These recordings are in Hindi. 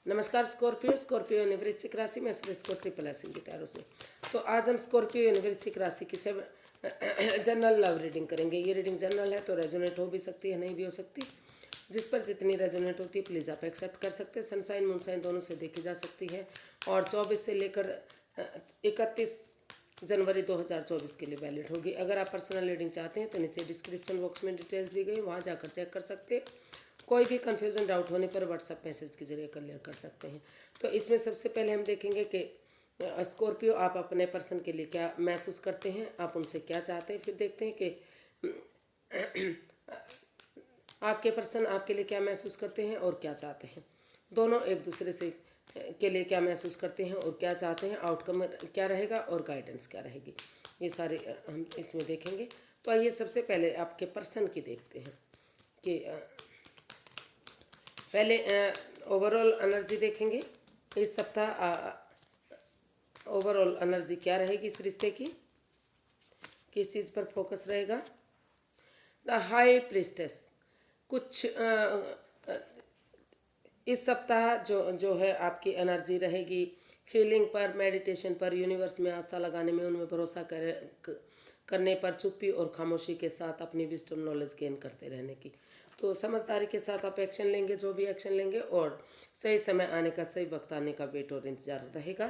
नमस्कार स्कॉर्पियो यूनिवर्सिटी राशि में स्कॉर्पियो प्लस गिटारों से। तो आज हम स्कॉर्पियो यूनिवर्सिटी राशि की सब जनरल लव रीडिंग करेंगे। ये रीडिंग जनरल है तो रेजोनेट हो भी सकती है, नहीं भी हो सकती। जिस पर जितनी रेजोनेट होती है प्लीज़ आप एक्सेप्ट कर सकते हैं। सनसाइन मूनसाइन दोनों से देखी जा सकती है और 24 से लेकर 31 जनवरी 2024 के लिए वैलिड होगी। अगर आप पर्सनल रीडिंग चाहते हैं तो नीचे डिस्क्रिप्शन बॉक्स में डिटेल्स दी गई, वहाँ जाकर चेक कर सकते हैं। कोई भी कन्फ्यूज़न डाउट होने पर व्हाट्सएप मैसेज के जरिए क्लियर कर सकते हैं। तो इसमें सबसे पहले हम देखेंगे कि स्कॉर्पियो आप अपने पर्सन के लिए क्या महसूस करते हैं, आप उनसे क्या चाहते हैं। फिर देखते हैं कि आपके पर्सन आपके लिए क्या महसूस करते हैं और क्या चाहते हैं। दोनों एक दूसरे से के लिए क्या महसूस करते हैं और क्या चाहते हैं, आउटकम क्या रहेगा और गाइडेंस क्या रहेगी, ये सारे हम इसमें देखेंगे। तो आइए सबसे पहले आपके पर्सन की देखते हैं कि पहले ओवरऑल एनर्जी देखेंगे। इस सप्ताह ओवरऑल एनर्जी क्या रहेगी इस रिश्ते की, किस चीज़ पर फोकस रहेगा। द हाई प्रिस्टेस कुछ इस सप्ताह जो है आपकी एनर्जी रहेगी हीलिंग पर, मेडिटेशन पर, यूनिवर्स में आस्था लगाने में, उनमें भरोसा करने पर, चुप्पी और खामोशी के साथ अपनी विस्डम नॉलेज गेन करते रहने की। तो समझदारी के साथ आप एक्शन लेंगे, जो भी एक्शन लेंगे, और सही समय आने का, सही वक्त आने का वेट और इंतजार रहेगा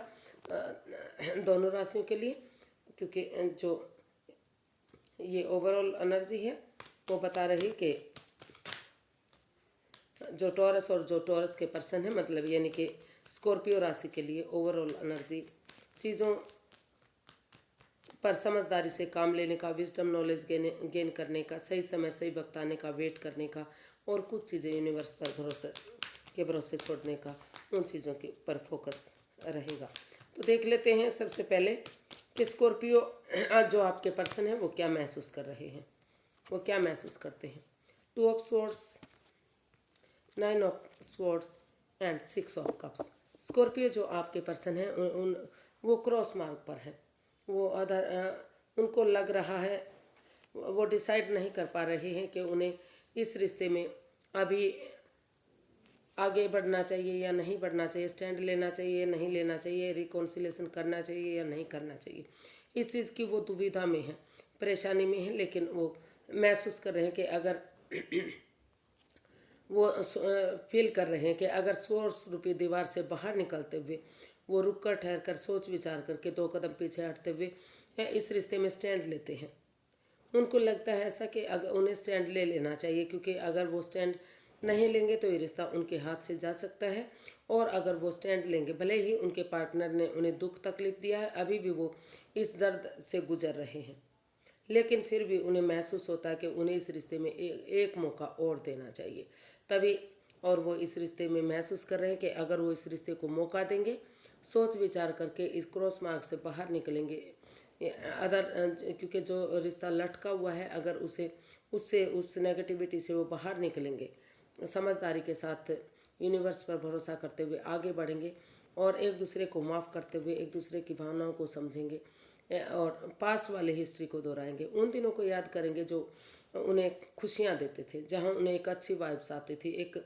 दोनों राशियों के लिए। क्योंकि जो ये ओवरऑल एनर्जी है वो बता रही कि जो टॉरस और जो टॉरस के पर्सन है, मतलब यानी कि स्कॉर्पियो राशि के लिए ओवरऑल एनर्जी चीज़ों पर समझदारी से काम लेने का, विजडम नॉलेज गेन करने का, सही समय सही वक्त आने का, वेट करने का, और कुछ चीज़ें यूनिवर्स पर भरोसे छोड़ने का, उन चीज़ों के पर फोकस रहेगा। तो देख लेते हैं सबसे पहले कि स्कॉर्पियो जो आपके पर्सन है वो क्या महसूस कर रहे हैं, वो क्या महसूस करते हैं। 2 of swords, 9 of swords and 6 of cups. Scorpio जो आपके पर्सन है वो क्रॉस मार्ग पर है। वो उनको लग रहा है, वो डिसाइड नहीं कर पा रहे हैं कि उन्हें इस रिश्ते में अभी आगे बढ़ना चाहिए या नहीं बढ़ना चाहिए, स्टैंड लेना चाहिए या नहीं लेना चाहिए, रिकॉन्सिलेशन करना चाहिए या नहीं करना चाहिए। इस चीज़ की वो दुविधा में है, परेशानी में है। लेकिन वो महसूस कर रहे हैं कि अगर वो फील कर रहे हैं कि अगर 100 रुपये दीवार से बाहर निकलते हुए वो रुक कर, ठहर कर, सोच विचार करके 2 कदम पीछे हटते हुए इस रिश्ते में स्टैंड लेते हैं, उनको लगता है ऐसा कि अगर उन्हें स्टैंड ले लेना चाहिए। क्योंकि अगर वो स्टैंड नहीं लेंगे तो ये रिश्ता उनके हाथ से जा सकता है। और अगर वो स्टैंड लेंगे, भले ही उनके पार्टनर ने उन्हें दुख तकलीफ दिया है, अभी भी वो इस दर्द से गुजर रहे हैं, लेकिन फिर भी उन्हें महसूस होता है कि उन्हें इस रिश्ते में एक मौका और देना चाहिए। तभी और वो इस रिश्ते में महसूस कर रहे हैं कि अगर वो इस रिश्ते को मौका देंगे, सोच विचार करके इस क्रॉस मार्ग से बाहर निकलेंगे, क्योंकि जो रिश्ता लटका हुआ है, अगर उस नेगेटिविटी से वो बाहर निकलेंगे, समझदारी के साथ यूनिवर्स पर भरोसा करते हुए आगे बढ़ेंगे और एक दूसरे को माफ़ करते हुए एक दूसरे की भावनाओं को समझेंगे और पास्ट वाले हिस्ट्री को दोहराएंगे, उन दिनों को याद करेंगे जो उन्हें खुशियाँ देते थे, जहाँ उन्हें एक अच्छी वाइब्स आती थी, एक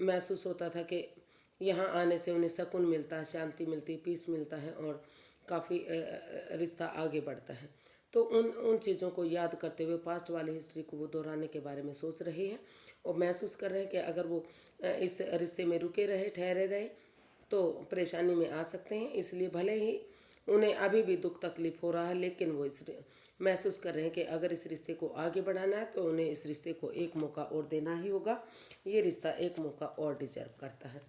महसूस होता था कि यहाँ आने से उन्हें सुकून मिलता है, शांति मिलती है, पीस मिलता है और काफ़ी रिश्ता आगे बढ़ता है। तो उन चीज़ों को याद करते हुए पास्ट वाली हिस्ट्री को वो दोहराने के बारे में सोच रहे हैं और महसूस कर रहे हैं कि अगर वो इस रिश्ते में रुके रहे, ठहरे रहे, तो परेशानी में आ सकते हैं। इसलिए भले ही उन्हें अभी भी दुख तकलीफ हो रहा है, लेकिन वो महसूस कर रहे हैं कि अगर इस रिश्ते को आगे बढ़ाना है तो उन्हें इस रिश्ते को एक मौका और देना ही होगा। ये रिश्ता एक मौका और डिजर्व करता है।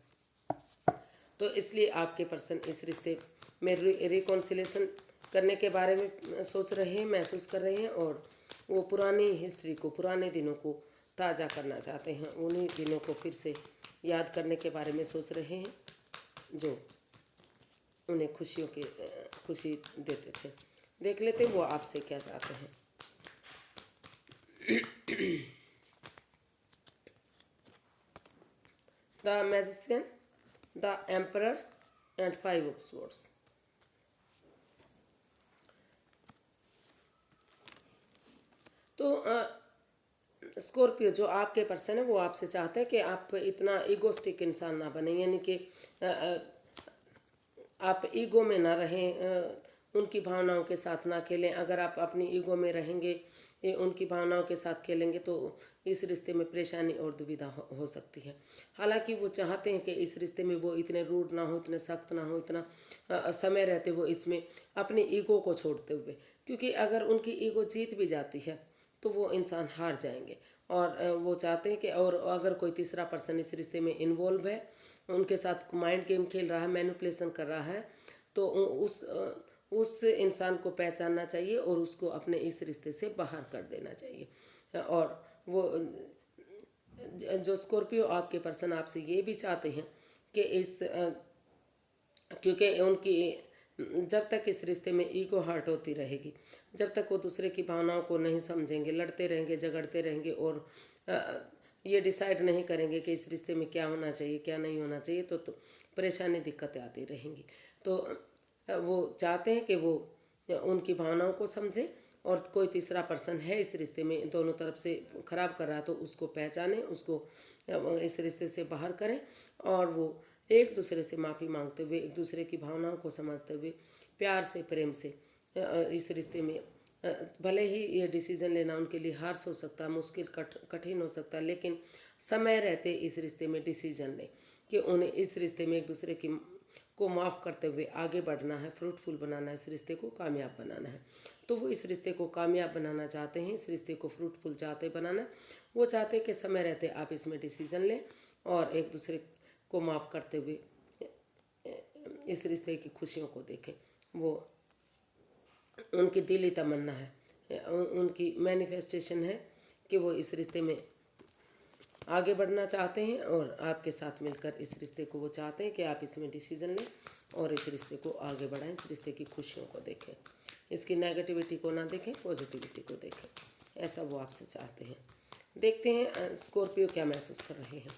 तो इसलिए आपके पर्सन इस रिश्ते में रिकॉन्सिलेशन करने के बारे में सोच रहे हैं, महसूस कर रहे हैं और वो पुरानी हिस्ट्री को, पुराने दिनों को ताज़ा करना चाहते हैं। उन्हीं दिनों को फिर से याद करने के बारे में सोच रहे हैं जो उन्हें खुशी देते थे। देख लेते हैं वो आपसे क्या चाहते हैं। The magician, the emperor and 5 of swords. तो स्कॉर्पियो जो आपके पर्सन है वो आपसे चाहते हैं कि आप इतना ईगोस्टिक इंसान ना बने, यानी कि आप ईगो में ना रहें, उनकी भावनाओं के साथ ना खेलें। अगर आप अपनी ईगो में रहेंगे, उनकी भावनाओं के साथ खेलेंगे तो इस रिश्ते में परेशानी और दुविधा हो सकती है। हालांकि वो चाहते हैं कि इस रिश्ते में वो इतने रूड ना हो, इतने सख्त ना हो, इतना समय रहते वो इसमें अपनी ईगो को छोड़ते हुए, क्योंकि अगर उनकी ईगो जीत भी जाती है तो वो इंसान हार जाएंगे। और वो चाहते हैं कि, और अगर कोई तीसरा पर्सन इस रिश्ते में इन्वॉल्व है, उनके साथ माइंड गेम खेल रहा है, मैनिपुलेशन कर रहा है, तो उस इंसान को पहचानना चाहिए और उसको अपने इस रिश्ते से बाहर कर देना चाहिए। और वो जो स्कॉर्पियो आपके पर्सन आपसे ये भी चाहते हैं कि क्योंकि उनकी जब तक इस रिश्ते में ईगो हर्ट होती रहेगी, जब तक वो दूसरे की भावनाओं को नहीं समझेंगे, लड़ते रहेंगे, झगड़ते रहेंगे और ये डिसाइड नहीं करेंगे कि इस रिश्ते में क्या होना चाहिए क्या नहीं होना चाहिए, तो परेशानी दिक्कतें आती रहेंगी। तो वो चाहते हैं कि वो उनकी भावनाओं को समझें और कोई तीसरा पर्सन है इस रिश्ते में दोनों तरफ से खराब कर रहा है तो उसको पहचानें, उसको इस रिश्ते से बाहर करें और वो एक दूसरे से माफ़ी मांगते हुए, एक दूसरे की भावनाओं को समझते हुए, प्यार से, प्रेम से इस रिश्ते में भले ही ये डिसीज़न लेना उनके लिए हार्श हो सकता है, मुश्किल कठिन हो सकता है, लेकिन समय रहते इस रिश्ते में डिसीज़न लें कि उन्हें इस रिश्ते में एक दूसरे की को माफ़ करते हुए आगे बढ़ना है, फ्रूटफुल बनाना है, इस रिश्ते को कामयाब बनाना है। तो वो इस रिश्ते को कामयाब बनाना चाहते हैं, इस रिश्ते को फ्रूटफुल चाहते बनाना। वो चाहते हैं कि समय रहते आप इसमें डिसीज़न लें और एक दूसरे को माफ़ करते हुए इस रिश्ते की खुशियों को देखें। वो उनकी दिली तमन्ना है, उनकी मैनिफेस्टेशन है कि वो इस रिश्ते में आगे बढ़ना चाहते हैं और आपके साथ मिलकर इस रिश्ते को वो चाहते हैं कि आप इसमें डिसीज़न लें और इस रिश्ते को आगे बढ़ाएं, इस रिश्ते की खुशियों को देखें, इसकी नेगेटिविटी को ना देखें, पॉजिटिविटी को देखें। ऐसा वो आपसे चाहते हैं। देखते हैं स्कॉर्पियो क्या महसूस कर रहे हैं,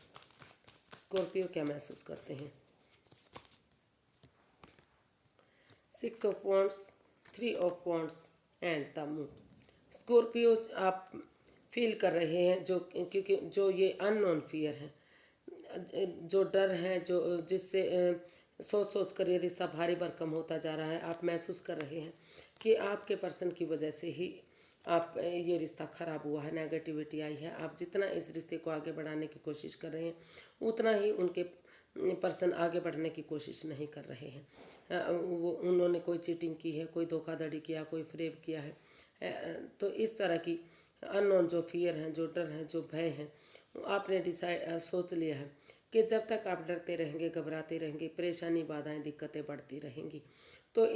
स्कॉर्पियो क्या महसूस करते हैं। 6 of wands, 3 of wands and the moon. Scorpio आप फील कर रहे हैं जो, क्योंकि जो ये अननोन फियर है, जो डर है, जो जिससे सोच सोच कर ये रिश्ता भारी भरकम होता जा रहा है, आप महसूस कर रहे हैं कि आपके पर्सन की वजह से ही आप ये रिश्ता ख़राब हुआ है, नेगेटिविटी आई है। आप जितना इस रिश्ते को आगे बढ़ाने की कोशिश कर रहे हैं उतना ही उनके पर्सन आगे बढ़ने की कोशिश नहीं कर रहे हैं। वो उन्होंने कोई चीटिंग की है, कोई धोखाधड़ी किया, कोई फ्रेब किया है। तो इस तरह की अननोन जो फियर हैं, जो डर हैं, जो भय हैं, आपने डिसाइड सोच लिया है कि जब तक आप डरते रहेंगे, घबराते रहेंगे, परेशानी, बाधाएं, दिक्कतें बढ़ती रहेंगी। तो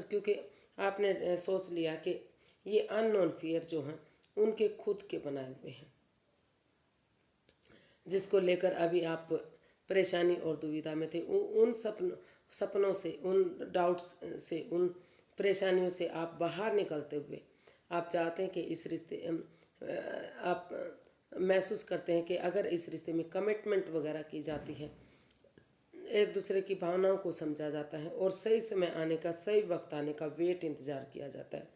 क्योंकि आपने सोच लिया कि ये अननोन फियर जो हैं उनके खुद के बनाए हुए हैं, जिसको लेकर अभी आप परेशानी और दुविधा में थे। उन सपनों से, उन डाउट्स से, उन परेशानियों से आप बाहर निकलते हुए आप चाहते हैं कि इस रिश्ते आप महसूस करते हैं कि अगर इस रिश्ते में कमिटमेंट वगैरह की जाती है, एक दूसरे की भावनाओं को समझा जाता है और सही समय आने का, सही वक्त आने का वेट इंतज़ार किया जाता है,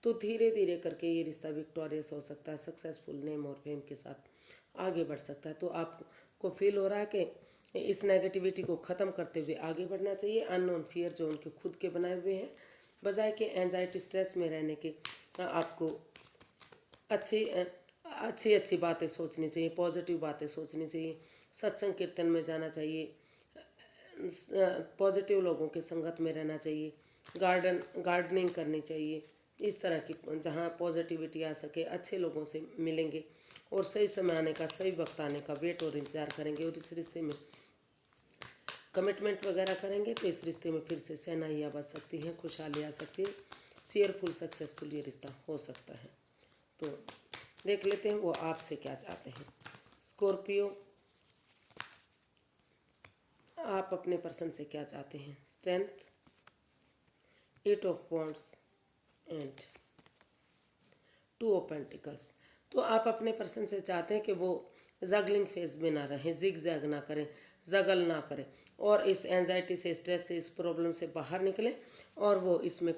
तो धीरे धीरे करके ये रिश्ता विक्टोरियस हो सकता है, सक्सेसफुल नेम और फेम के साथ आगे बढ़ सकता है। तो आपको फील हो रहा है कि इस नेगेटिविटी को ख़त्म करते हुए आगे बढ़ना चाहिए। अननोन फियर जो उनके खुद के बनाए हुए हैं, बजाय के एंजाइटी, स्ट्रेस में रहने के आपको अच्छी अच्छी बातें सोचनी चाहिए, पॉजिटिव बातें सोचनी चाहिए, सत्संग कीर्तन में जाना चाहिए, पॉजिटिव लोगों के संगत में रहना चाहिए, गार्डनिंग करनी चाहिए, इस तरह की जहाँ पॉजिटिविटी आ सके, अच्छे लोगों से मिलेंगे और सही समय आने का, सही वक्त आने का वेट और इंतज़ार करेंगे और इस रिश्ते में कमिटमेंट वगैरह करेंगे तो इस रिश्ते में फिर से सहनाइयाँ बच सकती हैं, खुशहाली आ सकती है, चेयरफुल, सक्सेसफुल ये रिश्ता हो सकता है। तो देख लेते हैं वो आपसे क्या चाहते हैं। स्कॉर्पियो, आप अपने पर्सन से क्या चाहते हैं। Strength, 8 of wands and 2 of pentacles. तो आप अपने पर्सन से चाहते हैं कि वो जगलिंग फेज में ना रहें, जिग जैग ना करें, जगल ना करें और इस एंजाइटी से, स्ट्रेस से, इस प्रॉब्लम से बाहर निकलें और वो इसमें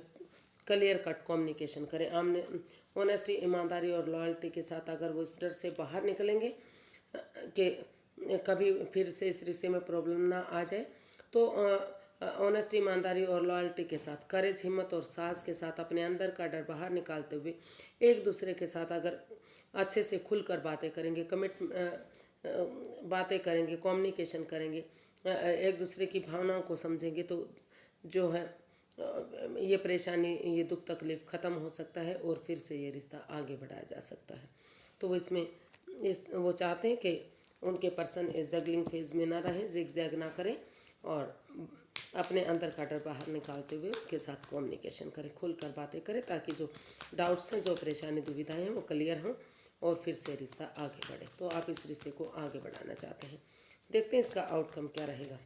क्लियर कट कम्युनिकेशन करें। आमने ऑनेस्टी, ईमानदारी और लॉयल्टी के साथ अगर वो इस डर से बाहर निकलेंगे कि कभी फिर से इस रिश्ते में प्रॉब्लम ना आ जाए, तो ऑनेस्टी, ईमानदारी और लॉयल्टी के साथ, करेज, हिम्मत और साहस के साथ अपने अंदर का डर बाहर निकालते हुए एक दूसरे के साथ अगर अच्छे से खुलकर बातें करेंगे, बातें करेंगे, कम्युनिकेशन करेंगे, एक दूसरे की भावनाओं को समझेंगे, तो जो है ये परेशानी, ये दुख तकलीफ ख़त्म हो सकता है और फिर से ये रिश्ता आगे बढ़ाया जा सकता है। तो वो इसमें वो चाहते हैं कि उनके पर्सन इस जगलिंग फेज में ना रहें, जिग-जैग ना करें और अपने अंदर का डर बाहर निकालते हुए उनके साथ कम्युनिकेशन करें, खुलकर बातें करें, ताकि जो डाउट्स हैं, जो परेशानी, दुविधाएं हैं, वो क्लियर हों और फिर से रिश्ता आगे बढ़े। तो आप इस रिश्ते को आगे बढ़ाना चाहते हैं। देखते हैं इसका आउटकम क्या रहेगा।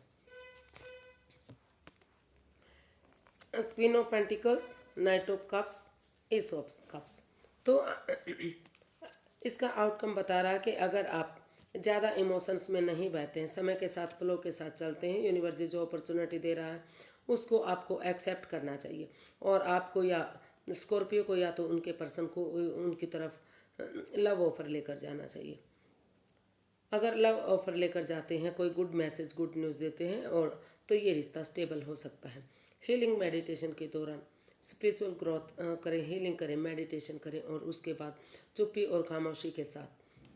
Queen of pentacles, night of cups, S of cups. तो इसका आउटकम बता रहा है कि अगर आप ज़्यादा इमोशंस में नहीं बहते हैं, समय के साथ, फ्लो के साथ चलते हैं, यूनिवर्स जो अपॉर्चुनिटी दे रहा है उसको आपको एक्सेप्ट करना चाहिए और आपको या स्कॉर्पियो को या तो उनके पर्सन को उनकी तरफ लव ऑफर लेकर जाना चाहिए। अगर लव ऑफर लेकर जाते हैं, कोई गुड मैसेज, गुड न्यूज़ देते हैं और तो ये रिश्ता स्टेबल हो सकता है। हीलिंग मेडिटेशन के दौरान स्पिरिचुअल ग्रोथ करें, हीलिंग करें, मेडिटेशन करें और उसके बाद चुप्पी और खामोशी के साथ,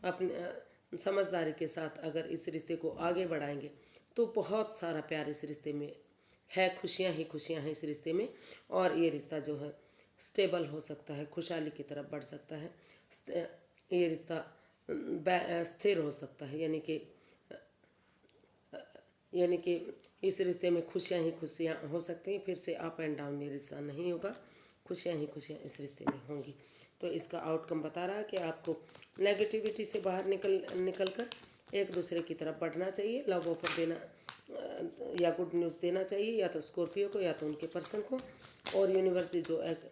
अपने समझदारी के साथ अगर इस रिश्ते को आगे बढ़ाएंगे तो बहुत सारा प्यार इस रिश्ते में है, खुशियाँ ही खुशियाँ हैं इस रिश्ते में और ये रिश्ता जो है स्टेबल हो सकता है, खुशहाली की तरफ बढ़ सकता है। ये रिश्ता स्थिर हो सकता है, यानी कि इस रिश्ते में खुशियाँ ही खुशियाँ हो सकती हैं। फिर से अप एंड डाउन ये रिश्ता नहीं होगा, खुशियाँ ही खुशियाँ इस रिश्ते में होंगी। तो इसका आउटकम बता रहा है कि आपको नेगेटिविटी से बाहर निकल कर एक दूसरे की तरफ बढ़ना चाहिए, लव ऑफर देना या गुड न्यूज़ देना चाहिए, या तो स्कॉर्पियो को या तो उनके पर्सन को, और यूनिवर्स जो एक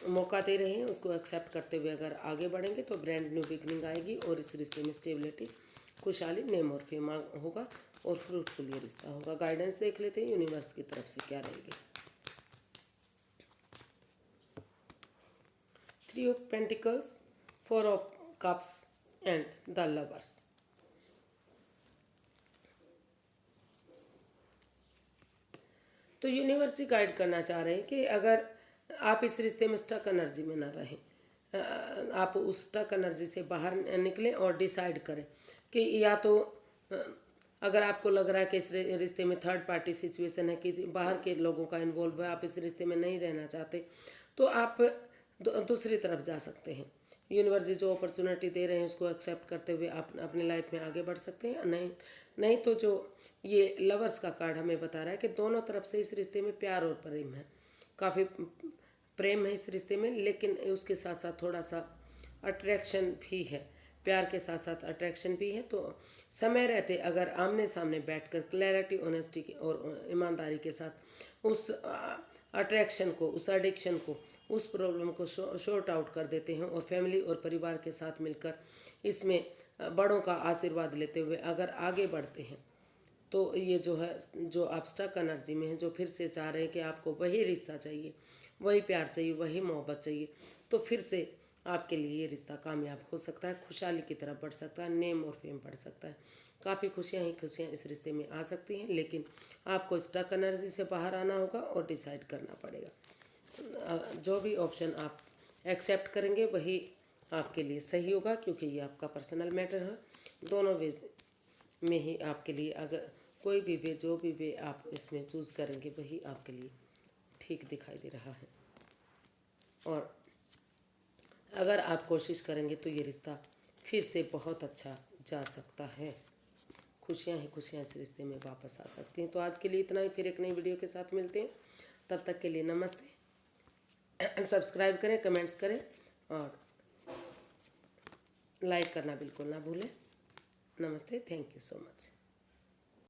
मौका दे रहे हैं उसको एक्सेप्ट करते हुए अगर आगे बढ़ेंगे तो ब्रांड न्यू बिगनिंग आएगी और इस रिश्ते में स्टेबिलिटी, खुशहाली, नेम और फेम होगा और फ्रूटफुल ये रिश्ता होगा। गाइडेंस देख लेते हैं यूनिवर्स की तरफ से क्या रहेगी। 3 of pentacles, 4 of cups and the lovers. तो यूनिवर्स ही गाइड करना चाह रहे हैं कि अगर आप इस रिश्ते में स्टक एनर्जी में ना रहें, आप उस स्टक एनर्जी से बाहर निकलें और डिसाइड करें कि या तो अगर आपको लग रहा है कि इस रिश्ते में थर्ड पार्टी सिचुएशन है, कि बाहर के लोगों का इन्वॉल्व है, आप इस रिश्ते में नहीं रहना चाहते, तो आप दूसरी तरफ जा सकते हैं। यूनिवर्स जो अपॉर्चुनिटी दे रहे हैं उसको एक्सेप्ट करते हुए आप अपनी लाइफ में आगे बढ़ सकते हैं। नहीं तो जो ये लवर्स का कार्ड हमें बता रहा है कि दोनों तरफ से इस रिश्ते में प्यार और प्रेम है, काफ़ी प्रेम है इस रिश्ते में, लेकिन उसके साथ साथ थोड़ा सा अट्रैक्शन भी है, प्यार के साथ साथ अट्रैक्शन भी है। तो समय रहते अगर आमने सामने बैठकर क्लैरिटी, ऑनेस्टी और ईमानदारी के साथ उस अट्रैक्शन को, उस एडिक्शन को, उस प्रॉब्लम को शॉर्ट आउट कर देते हैं और फैमिली और परिवार के साथ मिलकर इसमें बड़ों का आशीर्वाद लेते हुए अगर आगे बढ़ते हैं, तो ये जो है, जो आप स्टक एनर्जी में हैं, जो फिर से चाह रहे हैं कि आपको वही रिश्ता चाहिए, वही प्यार चाहिए, वही मोहब्बत चाहिए, तो फिर से आपके लिए ये रिश्ता कामयाब हो सकता है, खुशहाली की तरफ बढ़ सकता है, नेम और फेम बढ़ सकता है, काफ़ी खुशियाँ ही खुशियाँ इस रिश्ते में आ सकती हैं। लेकिन आपको स्टक एनर्जी से बाहर आना होगा और डिसाइड करना पड़ेगा। जो भी ऑप्शन आप एक्सेप्ट करेंगे वही आपके लिए सही होगा, क्योंकि ये आपका पर्सनल मैटर है। दोनों वेज में ही आपके लिए, अगर कोई भी वे, जो भी वे आप इसमें चूज़ करेंगे वही आपके लिए ठीक दिखाई दे रहा है। और अगर आप कोशिश करेंगे तो ये रिश्ता फिर से बहुत अच्छा जा सकता है, खुशियाँ ही खुशियाँ इस रिश्ते में वापस आ सकती हैं। तो आज के लिए इतना ही, फिर एक नई वीडियो के साथ मिलते हैं, तब तक के लिए नमस्ते। सब्सक्राइब करें, कमेंट्स करें और लाइक करना बिल्कुल ना भूलें। नमस्ते, थैंक यू सो मच।